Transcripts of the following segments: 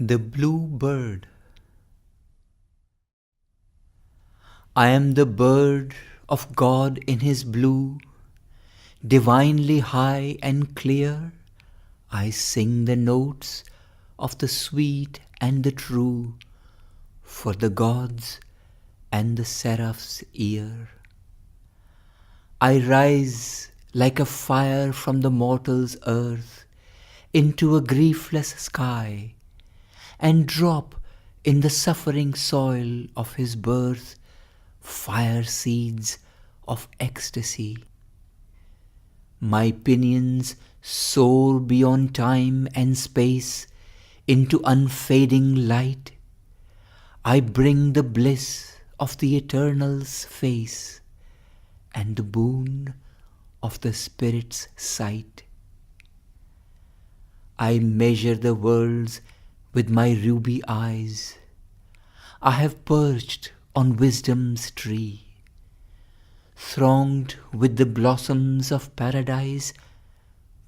The Blue Bird. I am the bird of God in His blue, divinely high and clear. I sing the notes of the sweet and the true for the gods and the seraphs' ear. I rise like a fire from the mortal's earth into a griefless sky, and drop in the suffering soil of his birth fire seeds of ecstasy. My pinions soar beyond time and space into unfading light. I bring the bliss of the Eternal's face and the boon of the Spirit's sight. I measure the worlds with my ruby eyes. I have perched on wisdom's tree, thronged with the blossoms of paradise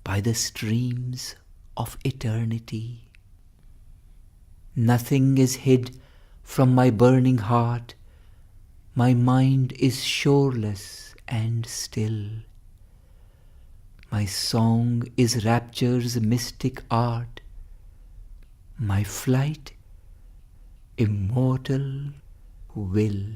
by the streams of eternity. Nothing is hid from my burning heart. My mind is shoreless and still. My song is rapture's mystic art. My flight, immortal will.